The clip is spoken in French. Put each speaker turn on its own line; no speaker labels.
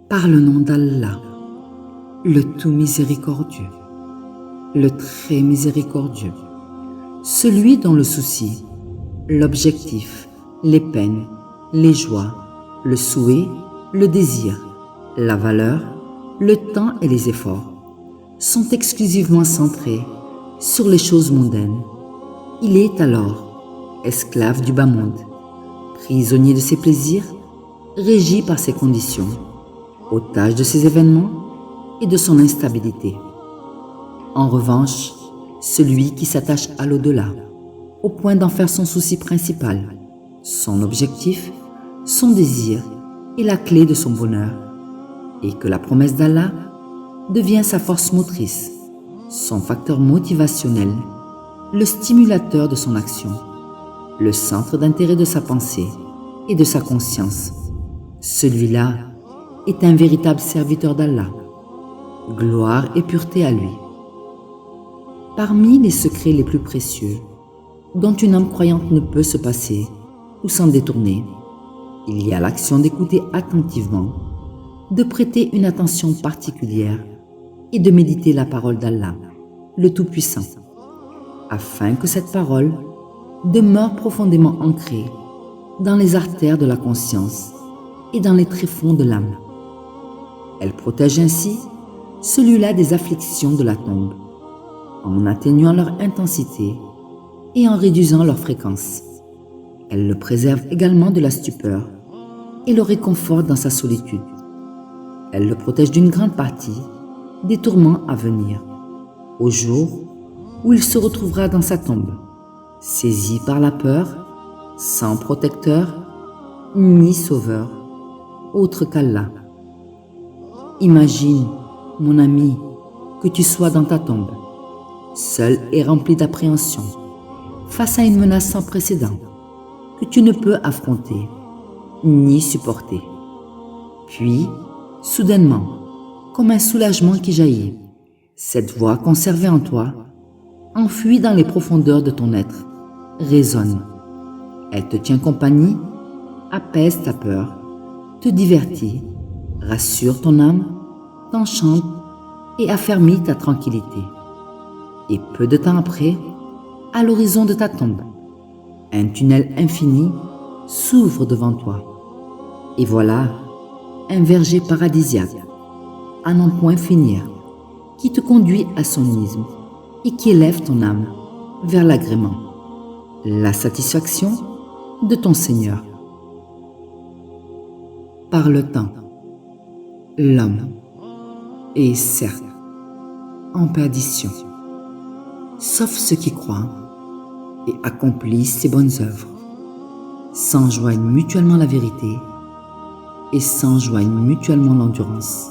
Par le nom d'Allah, le tout miséricordieux, le très miséricordieux, celui dont le souci, l'objectif, les peines, les joies, le souhait, le désir, la valeur, le temps et les efforts sont exclusivement centrés sur les choses mondaines. Il est alors esclave du bas monde, prisonnier de ses plaisirs, régi par ses conditions, otage de ses événements et de son instabilité. En revanche, celui qui s'attache à l'au-delà, au point d'en faire son souci principal, son objectif, son désir et la clé de son bonheur, et que la promesse d'Allah devient sa force motrice, son facteur motivationnel, le stimulateur de son action, le centre d'intérêt de sa pensée et de sa conscience. Celui-là est un véritable serviteur d'Allah. Gloire et pureté à lui. Parmi les secrets les plus précieux, dont une âme croyante ne peut se passer ou s'en détourner, il y a l'action d'écouter attentivement, de prêter une attention particulière et de méditer la parole d'Allah, le Tout-Puissant, afin que cette parole demeure profondément ancrée dans les artères de la conscience et dans les tréfonds de l'âme. Elle protège ainsi celui-là des afflictions de la tombe, en atténuant leur intensité et en réduisant leur fréquence. Elle le préserve également de la stupeur et le réconforte dans sa solitude. Elle le protège d'une grande partie des tourments à venir, au jour où il se retrouvera dans sa tombe, saisi par la peur, sans protecteur ni sauveur, autre qu'Allah. Imagine, mon ami, que tu sois dans ta tombe, seul et rempli d'appréhension, face à une menace sans précédent que tu ne peux affronter ni supporter. Puis, soudainement, comme un soulagement qui jaillit, cette voix conservée en toi, enfouie dans les profondeurs de ton être, résonne. Elle te tient compagnie, apaise ta peur, te divertit, rassure ton âme, t'enchante et affermit ta tranquillité. Et peu de temps après, à l'horizon de ta tombe, un tunnel infini s'ouvre devant toi. Et voilà un verger paradisiaque, à n'en point finir, qui te conduit à son isthme et qui élève ton âme vers l'agrément, la satisfaction de ton Seigneur. Par le temps, l'homme est certes en perdition, sauf ceux qui croient et accomplissent ses bonnes œuvres, s'enjoignent mutuellement la vérité et s'enjoignent mutuellement l'endurance.